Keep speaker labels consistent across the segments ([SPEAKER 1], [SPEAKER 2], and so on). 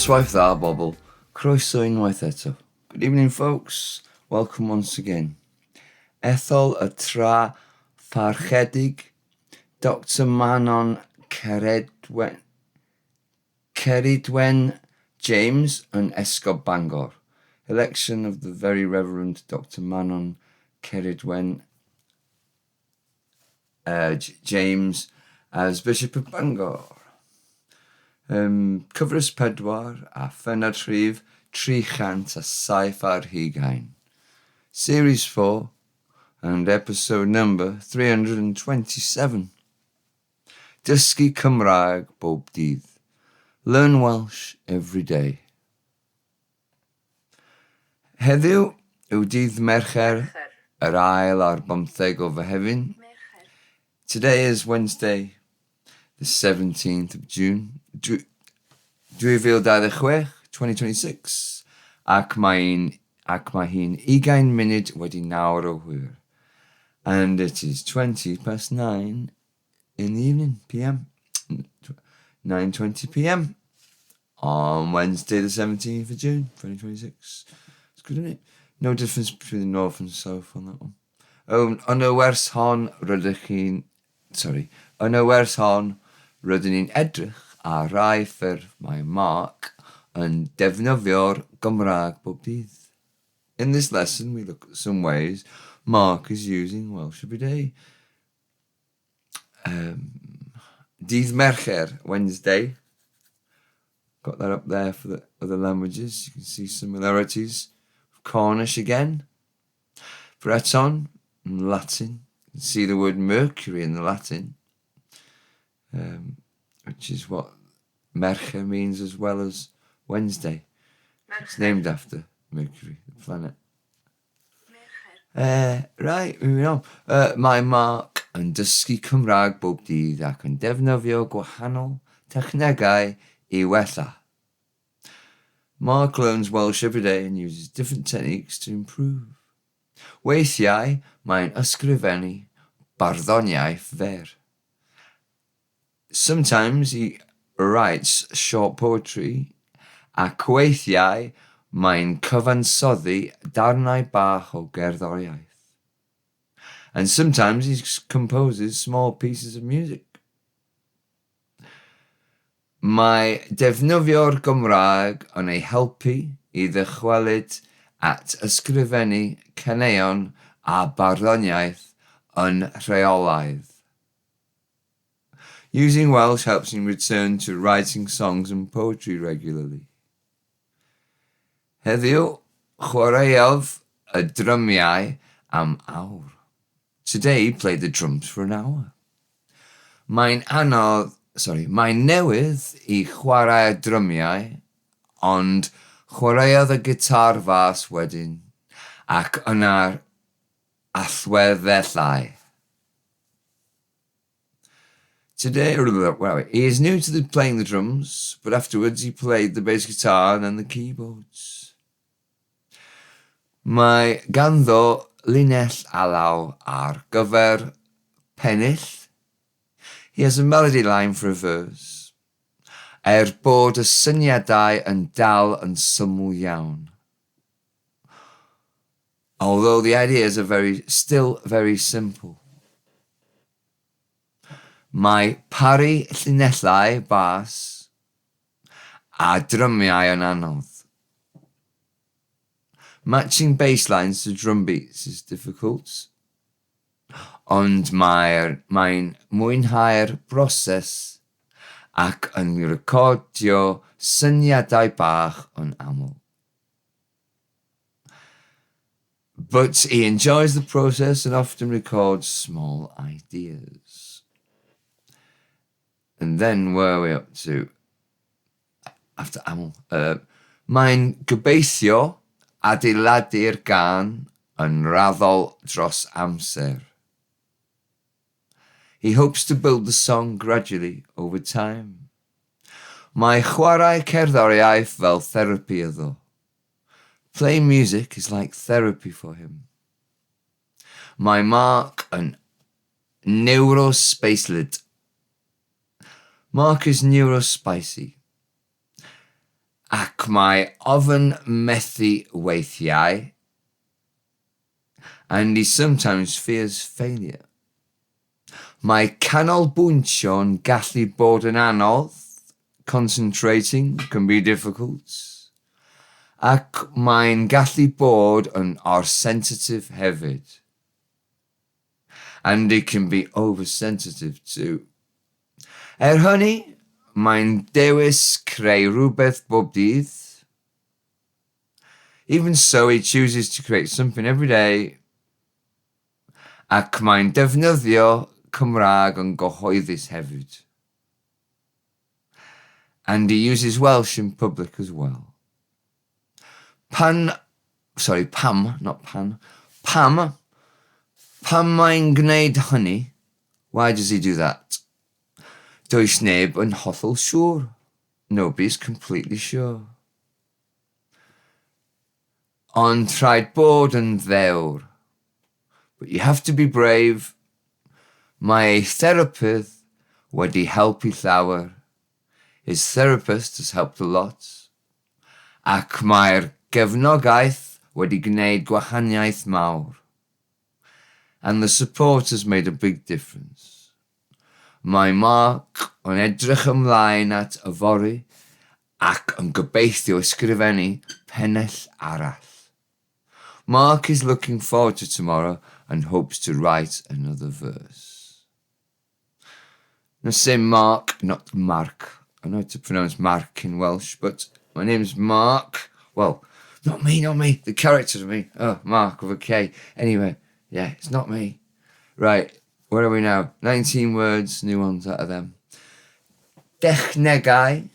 [SPEAKER 1] Noswaith bobol, croeso unwaith eto. Good evening, folks. Welcome once again. Ethol y tra Pharchedig, Dr. Manon Ceridwen James and Esgob Bangor. Election of the Very Reverend Dr. Manon Ceridwen James as Bishop of Bangor. Cyfres 4 a Pennod 320. Series 4 and episode number 327. Dysgu Cymraeg Bob Dydd. Learn Welsh every day. Heddiw yw dydd Mercher, yr ail ar 15 o Fehefin. Today is Wednesday, the 17th of June, 2026, ac mae hi'n 20 munud wedi 9 o hwyr. And it is 20 past 9 in the evening, PM, 9:20 PM, on Wednesday the 17th of June, 2026. It's good, isn't it? No difference between the north and south on that one. Yn y wers hon, rydyn ni'n edrych a rai ffurf mae Mark yn defnyddio'r Gymraeg bob dydd. In this lesson, we look at some ways Mark is using Welsh every day. Dydd Mercher, Wednesday. Got that up there for the other languages. You can see similarities. Cornish again. Breton, in Latin. You can see the word Mercury in the Latin. Which is what Mercher means as well as Wednesday. It's named after Mercury, the planet. Right, moving on. Mae Mark yn dysgu Cymraeg bob dydd ac yn defnyddio gwahanol technegau I wella. Mark learns Welsh every day and uses different techniques to improve. Weithiau mae'n ysgrifennu barddoniaeth fer. Sometimes he writes short poetry, ac weithiau mae'n cyfansoddi darnau bach o gerddoriaeth. And sometimes he composes small pieces of music. Mae defnyddio'r Gymraeg yn ei helpu I ddychwelyd at ysgrifennu caneuon a barddoniaeth yn rheolaidd. Using Welsh helps him return to writing songs and poetry regularly. Heddiw, chwaraeodd y drymiau am awr. Today he played the drums for an hour. Mae'n newydd I chwarae y drymiau, ond chwaraeodd y gitar fas wedyn, ac yna'r allweddellau. Today, he is new to playing the drums, but afterwards he played the bass guitar and then the keyboards. Mae ganddo linell alaw ar gyfer pennill. He has a melody line for a verse. Bod y syniadau yn dal yn syml iawn. Although the ideas are still very simple. Mae paru llinellau bas a drymiau yn anodd. Matching bass lines to drum beats is difficult, ond mae'n mwynhau'r broses ac yn recordio syniadau bach yn aml. But he enjoys the process and often records small ideas. And then where are we up to? After aml. Mae'n gobeithio adeiladu'r gân yn raddol dros amser. He hopes to build the song gradually over time. Mae chwarae cerddoriaeth fel therapy iddo. Playing music is like therapy for him. Mae Mark yn neurospacely. Mark is neurospicy. ac mae ofyn methu weithiau, and he sometimes fears failure. Mae canolbwyntio'n gallu bod yn anodd, concentrating can be difficult, ac mae'n gallu bod yn sensitive hefyd. And it can be oversensitive too. Hynny, mae'n dewis creu rhywbeth bob dydd. Even so, he chooses to create something every day, ac mae'n defnyddio Cymraeg yn gyhoeddus hefyd. And he uses Welsh in public as well. Pam, not pan. Pam mae'n gwneud hynny? Why does he do that? Does neb yn hollol siŵr. Nobody's completely sure. Ond rhaid bod yn ddewr. But you have to be brave. Mae ei therapydd wedi helpu llawer. His therapist has helped a lot. Ac mae'r gefnogaeth wedi gwneud gwahaniaeth mawr. And the support has made a big difference. Mae Mark yn edrych ymlaen at yfory ac yn gobeithio ysgrifennu pennell arall. Mark is looking forward to tomorrow and hopes to write another verse. Now say Mark, not Mark. I know how to pronounce Mark in Welsh, but my name's Mark. Well, not me, the character of me. Oh, Mark with a K. Anyway, yeah, it's not me. Right, where are we now? 19 words, new ones out of them. Technegau.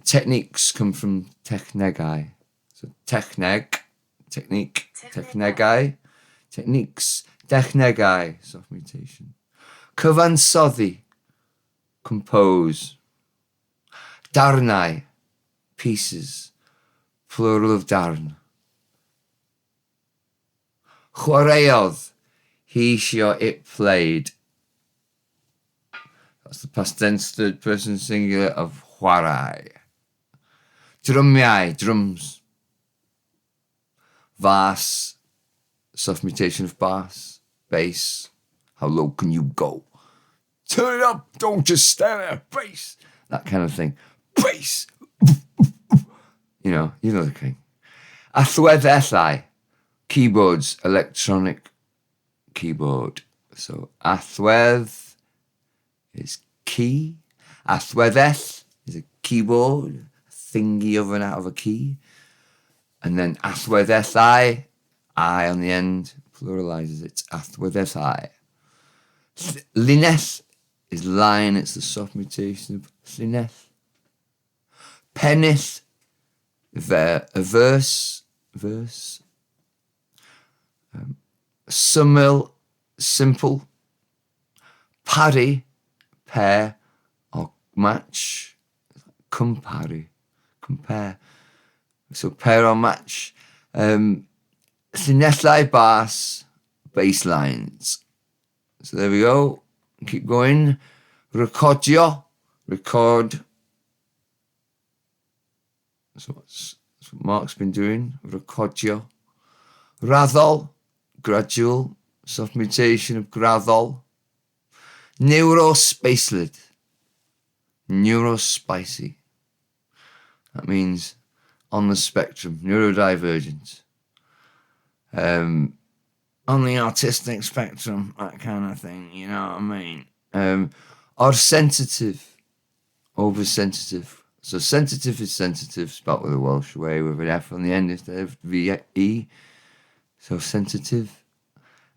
[SPEAKER 1] Techniques come from technegau. So techneg, technique, technegau. Techniques, technegau, soft mutation. Cyfansoddi, compose. Darnau, pieces, plural of darn. Chwaraeodd, he, she or it played. That's the past tense third person singular of chwarae. Drymiau, drums. Vas, soft mutation of bass, bass. How low can you go? Turn it up, don't just stand there, bass. That kind of thing. Bass. You know the thing. Allweddellau, keyboards, electronic keyboard. So allwedd is key. Allweddell is a keyboard, a thingy out of a key. And then allweddellau, I on the end, pluralizes it. Allweddellau. Linell is line, it's the soft mutation of linell. Pennill, a verse. Syml, simple. Parry, pair or match. Compare. So pair or match. Llinellau bass, bass lines. So there we go. Keep going. Recordio, record. So that's what Mark's been doing. Recordio. Raddol, gradual, soft mutation of graddol. Neurospacely. Neurospicy. That means on the spectrum, neurodivergent. On the autistic spectrum, that kind of thing, you know what I mean? Or sensitive, oversensitive. So sensitive is sensitive, spelt with a Welsh way, with an F on the end instead of V-E. So sensitive.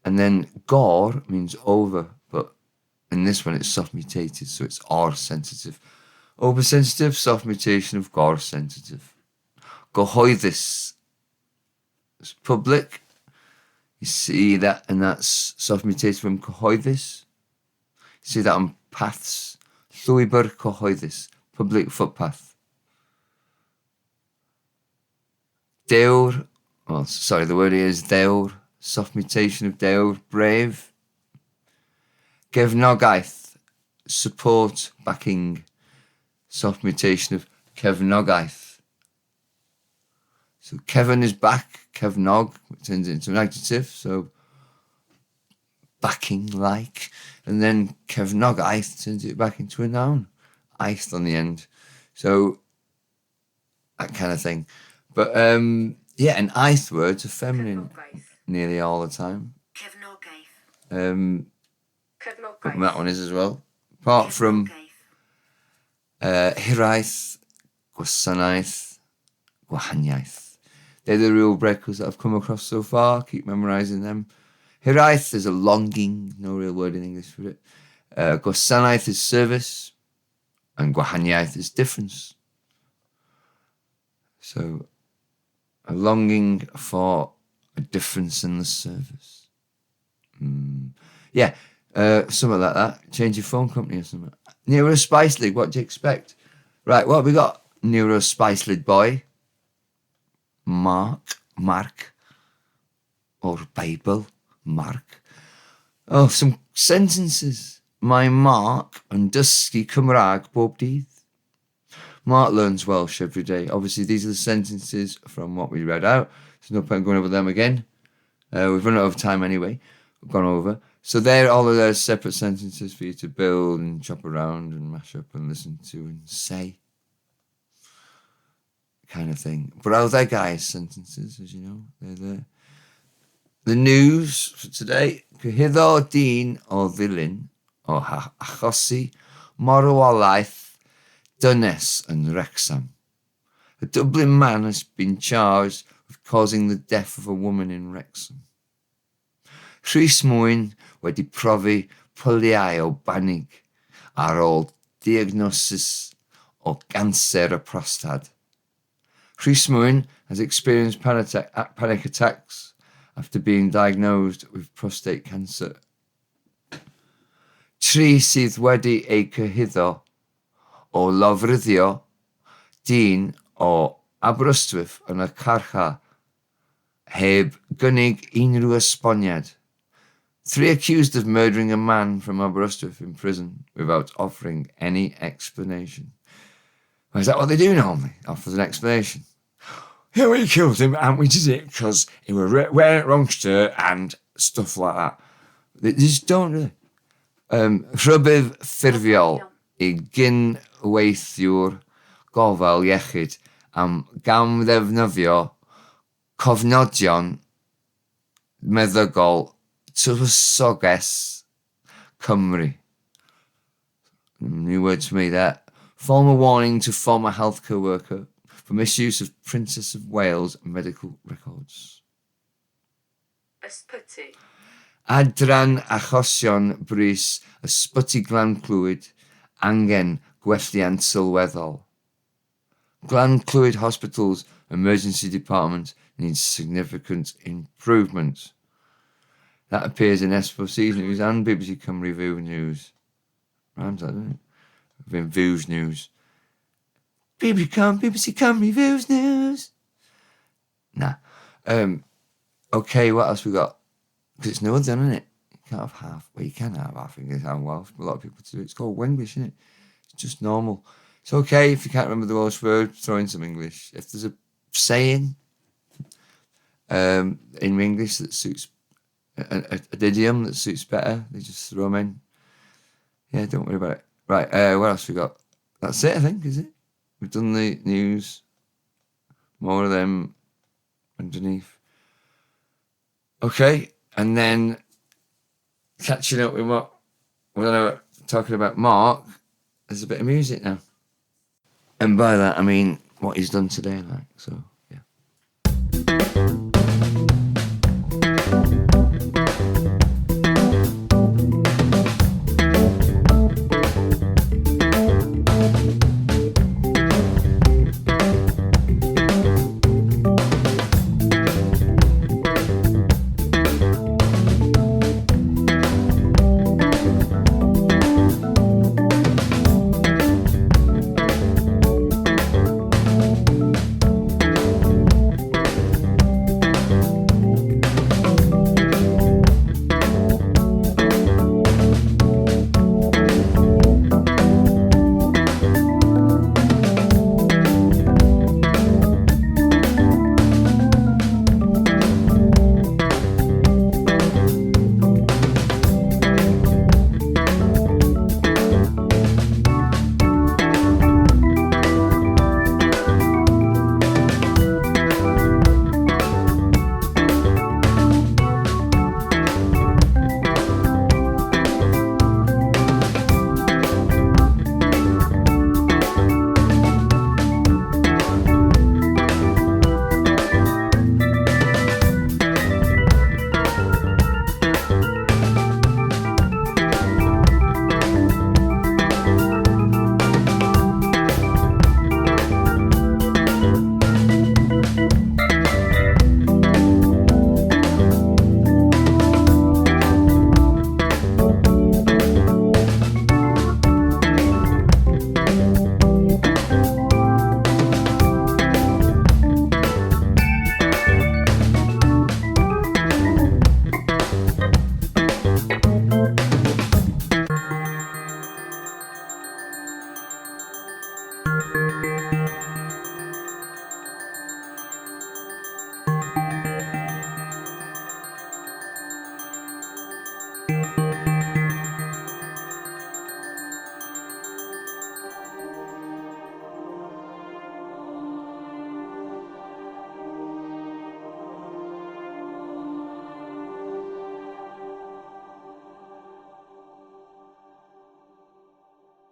[SPEAKER 1] And then gore means over, but in this one it's soft mutated, so it's or sensitive. Oversensitive, soft mutation of gore sensitive. Gyhoeddus. It's public. You see that, and that's soft mutation from cyhoeddus. You see that on paths. Llwybr cyhoeddus, public footpath. Dewr, the word here is dewr, soft mutation of dewr, brave. Gefnogaeth, support, backing, soft mutation of cefnogaeth, So Kevin is back, Cefnog, which turns into an adjective, so backing like. And then Cefnogaeth turns it back into a noun, aeth on the end. So that kind of thing. But yeah, and aeth words are feminine nearly all the time. That one is as well. Apart from hiraeth, gwasanaeth, gwahaniaeth. They're the rule breakers that I've come across so far. Keep memorising them. Hiraeth is a longing, no real word in English for it. Gwasanaeth is service, and gwahaniaeth is difference. So, a longing for a difference in the service. Yeah, something like that. Change your phone company or something. Neuro Spice League, what do you expect? Right, what have we got? Neuro Spice League boy. Mark, or Bible, Mark. Oh, some sentences. My Mark and Dysgu Cymraeg Bob Dydd. Mark learns Welsh every day. Obviously, these are the sentences from what we read out. There's no point going over them again. We've run out of time anyway. We've gone over. So they're all of those separate sentences for you to build and chop around and mash up and listen to and say. Kind of thing. But all their guys' sentences, as you know, they're there. The news for today. Cyhyddo dyn o ddilyn o achosi marwolaeth dynes yn Wrexham. A Dublin man has been charged with causing the death of a woman in Wrexham. Rhys Mwyn wedi profi pyliau o banig ar ôl diagnosis o cancer y prostad. Rhys Mwyn has experienced panic attacks after being diagnosed with prostate cancer. Tri sydd wedi ei cyhyddo o lofruddio dyn o Aberystwyth yn y carchar heb gynnig unrhyw esboniad. 3 accused of murdering a man from Aberystwyth in prison without offering any explanation. Well, is that what they do normally? Offers an explanation. Yeah, we killed him and we did it because he was wearing wrong shirt and stuff like that. They just don't really. Rhybydd ffurfiol I gyn-weithiwr gofal iechyd am gamddefnyddio cofnodion meddygol tywysoges Cymru. New word to me there. Formal warning to former healthcare worker for misuse of Princess of Wales medical records.
[SPEAKER 2] Ysbyty.
[SPEAKER 1] Adran achosion brys ysbyty Glan-Clwyd angen gwelliant sylweddol. Glan-Clwyd Hospital's emergency department needs significant improvement. That appears in Esgob News and BBC Cymru View News. Rhymes that, doesn't it? In Views News. BBC Cymru Views News. Nah. Okay, what else we got? Because it's northern, isn't it? You can't have half. Well, you can have half English and Welsh, but a lot of people do it. It's called Wenglish, isn't it? It's just normal. It's okay if you can't remember the Welsh word, throw in some English. If there's a saying in English that suits, an idiom that suits better, they just throw them in. Yeah, don't worry about it. Right, what else we got? That's it, I think, is it? We've done the news. More of them underneath. Okay, and then catching up with what we're talking about Mark, there's a bit of music now. And by that, I mean what he's done today, like, so, yeah.